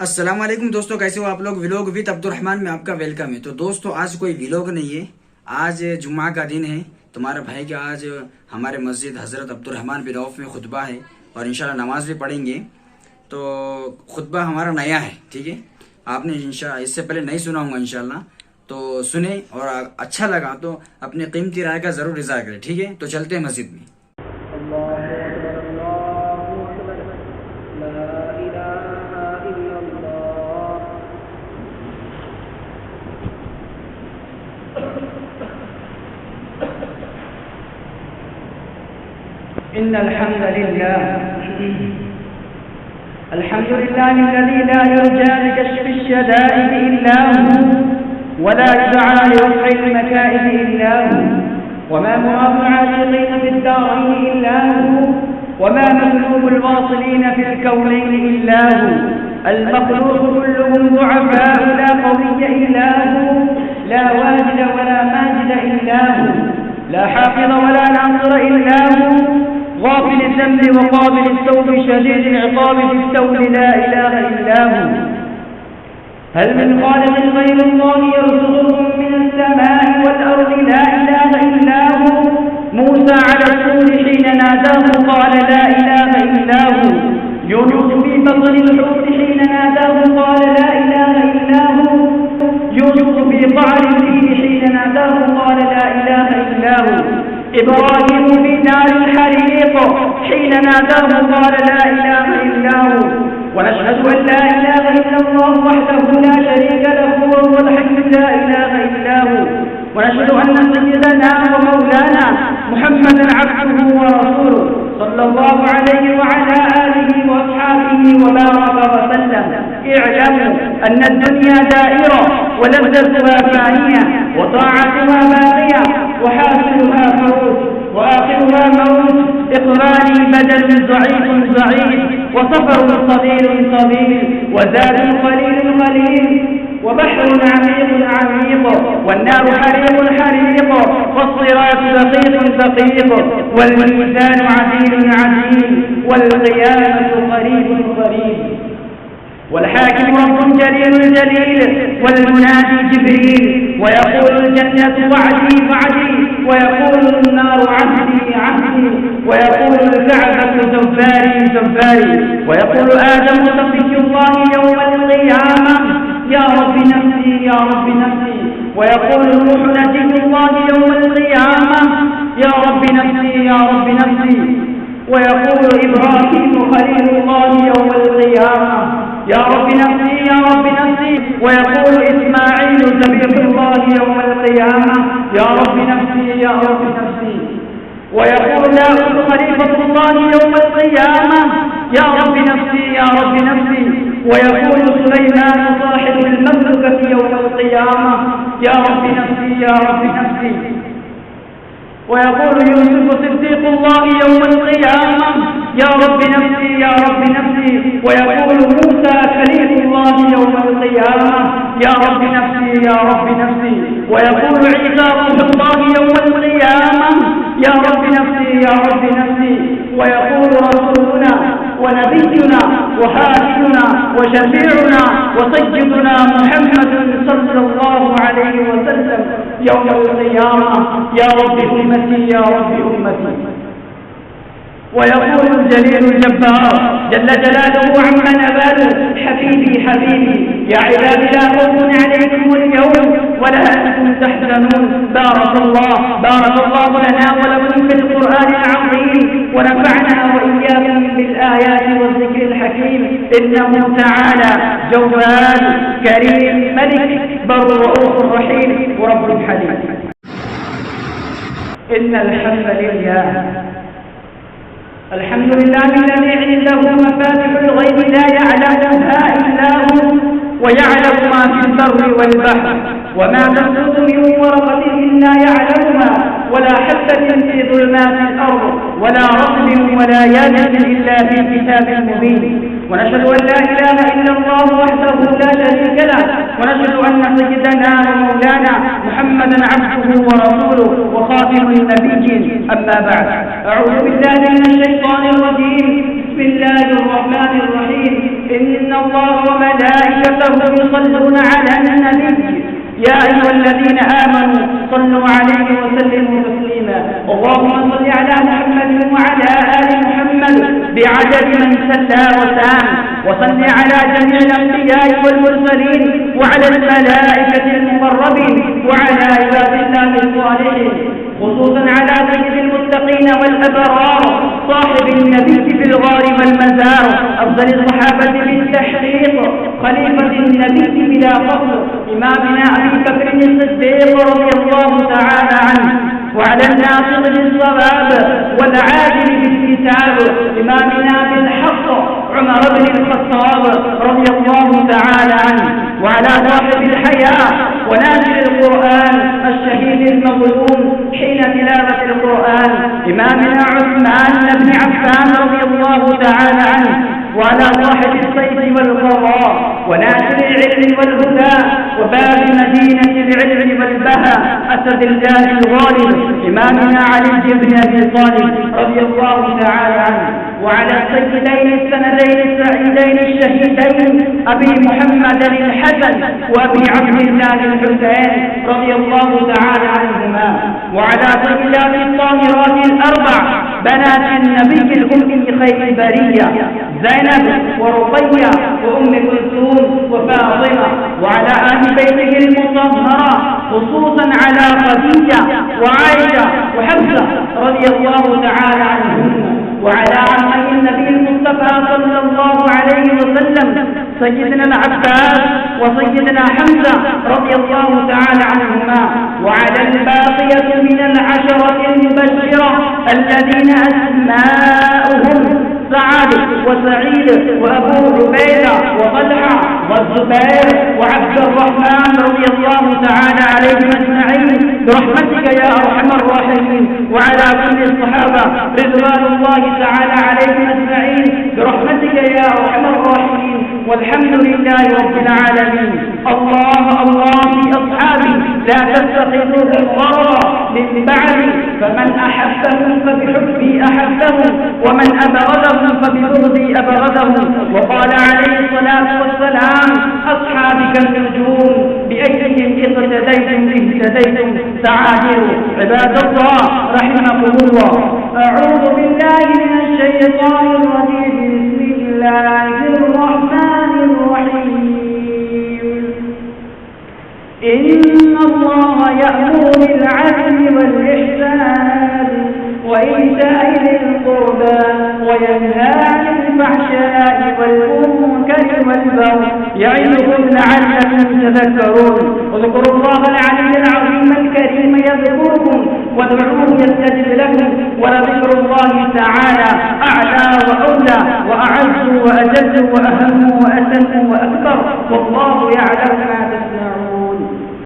अस्सलाम वालेकुम दोस्तों, कैसे हो आप लोग। व्लॉग विद अब्दुर्रहमान में आपका वेलकम है। तो दोस्तों आज कोई व्लॉग नहीं है, आज जुम्मा का दिन है। तुम्हारे भाई के आज हमारे मस्जिद हज़रत अब्दुर्रहमान बिन औफ में खुतबा है और इंशाल्लाह नमाज भी पढ़ेंगे। तो खुतबा हमारा नया है, ठीक है। आपने इंशाल्लाह इससे पहले नहीं सुना होगा इंशाल्लाह, तो सुने और अच्छा लगा तो अपने कीमती राय का ज़रूर इज़हार करें, ठीक है। तो चलते हैं मस्जिद में। إن الحمد لله الذي لا يرجى لكشف الشدائد إلا هو ولا يدعى لرفع المكائد إلا هو وما مراد العاشقين في الدارين إلا هو وما مطلوب الواصلين في الكونين إلا هو المخلوق كلهم ضعفاء لا قوي إلا هو لا واجد ولا ماجد إلا هو لا حافظ ولا ناصر إلا هو غافل الذنب وقابل التوب شديد العقاب في التوب لا إله إلا هو هل من خالق غير الله يرزقكم من السماء والأرض لا إله إلا هو موسى على الطور حين ناداه قال لا إله إلا هو يونس في بطن الحوت حين ناداه قال لا إله إلا هو يوسف في قعر الفيل حين ناداه قال لا إله إلا هو إبراهيم في نار الحريق حين ناداه قال لا إله إلا هو ونشهد أن لا إله إلا الله وحده لا شريك له وهو الحي لا إله إلا هو ونشهد أن سيدنا ومولانا محمدا عبده ورسوله صلى الله عليه وعلى آله وأصحابه وبارك وسلم اعلموا أن الدنيا دائرة ولذتها فانية وطاعتها باقية وحاصلها موت وآخرها موت إقراري بدل ضعيف وسفر صغير وزاد قليل وبحر عميق والنار حريق والصراط دقيق والميزان عديل والقيامة قريب والحاكم رب جليل والمنادي جبريل ويقول الجنة وعدي ويقول النار عهدي ويقول الكعبة زفاري ويقول آدم صفي الله يوم القيامة يا رب نفسي ويقول الروح نجي الله يوم القيامة يا رب نفسي ويقول إبراهيم خليل الله يوم القيامة يا رب نفسي ويقول إسماعيل ذبيح الله يوم القيامة يا رب نفسي ويقول داود خليفة الله يوم القيامة يا رب نفسي ويقول سليمان صاحب المملكة يوم القيامة يا رب نفسي ويقول يوسف صديق الله يوم القيامة يا رب نفسي ويقول موسى كليم الله يوم القيامة يا رب نفسي ويقول عيسى روح الله يوم القيامة يا رب نفسي ويقول رسولنا ونبينا وحبيبنا وشفيعنا وسيدنا محمد صلى الله عليه وسلم يوم القيامة يا رب أمتي ويقول الجليل الجبار جل جلاله عمن أباله حبيبي يا عبادي لا خوف عليكم اليوم ولا أنتم تحزنون بارك الله لنا ولكم في القرآن العظيم ونفعنا وإياكم بالآيات والذكر الحكيم إنه تعالى جواد كريم ملك بر رؤوف رحيم ورب حليم. إن الحمد لله الذي عنده مفاتح الغيب لا يعلمها إلا هو ويعلم ما في البر والبحر وما تسقط من ورقة إلا يعلمها ولا حبة في ظلمات الأرض ولا رطب ولا يابس إلا في كتاب مبين ونشهد أن لا إله إلا الله وحده لا شريك له ونشهد أن سيدنا ومولانا محمدا عبده ورسوله وخاتم النبيين أما بعد أعوذ بالله من الشيطان الرجيم بسم الله الرحمن الرحيم إن الله وملائكته يصلون على النبي يا أيها الذين آمنوا صلوا عليه وسلموا تسليما اللهم صل على محمد وعلى آل محمد بعدد من صلى وسام وصل على جميع الأنبياء والمرسلين وعلى الملائكة المقربين وعلى عباد الله الصالحين خصوصا على سيد المتقين والأبرار صاحب النبي في الغار والمزار أفضل الصحابة بالتحقيق خليفة النبي بلا فضل إمامنا أبي بكر الصديق رضي الله تعالى عنه وعلى الناصر بالصواب والعادل بالكتاب إمامنا بالحق عمر بن الخطاب رضي الله تعالى عنه وعلى صاحب الحياة وناشر القرآن الشهيد المظلوم حين تلاوة القرآن إمامنا عثمان بن عفان رضي الله تعالى عنه وعلى صاحب الصيد والقضاء وناشر العلم والهدى وباب مدينة العلم والبهى أسد الله الغالب إمامنا علي بن أبي طالب رضي الله تعالى عنه وعلى السيدين السندين السعيدين الشهيدين أبي محمد الحسن وأبي عبد الله الحسين رضي الله تعالى عنهما وعلى سيدات الطاهرات الأربع بنات النبي الأم خير البرية زينب ورقية وأم كلثوم وفاطمة وعلى آل بيته المطهرة خصوصا على خديجة وعائشة وحفصة رضي الله تعالى عنهم وعلى عمي النبي المصطفى صلى الله عليه وسلم سيدنا العباس وسيدنا حمزة رضي الله تعالى عنهما وعلى الباقية من العشرة المبشرة الذين أسماؤهم سعد وسعيد وأبو عبيدة وطلحة والزبير وعبد الرحمن رضي الله تعالى عليهم أجمعين برحمتك يا أرحم الراحمين وعلى كل الصحابة رضوان الله تعالى عليهم أجمعين برحمتك يا أرحم الراحمين والحمد لله رب العالمين الله الله في أصحابي لا تتخذوهم غرضا من بعدي فمن أحبهم فبحبي أحبهم ومن أبغضهم فببغضي أبغضهم وقال عليه الصلاة والسلام أصحابي كالنجوم بأيهم اقتديتم اهتديتم تعاهروا عباد الله رحمكم الله أعوذ بالله من الشيطان الرجيم بسم الله الرحمن الرحيم إن الله يأمر بالعدل والإحسان وإيتاء ذي القربى وينهى عن الفحشاء والمنكر والبغي يعظكم لعلكم تذكرون اذكروا الله العلي العظيم الكريم يذكركم وادعوه يستجب لكم ولذكر الله تعالى أعلى وأولى وأعز وأجل وأهم وأتم وأكبر والله يعلم ما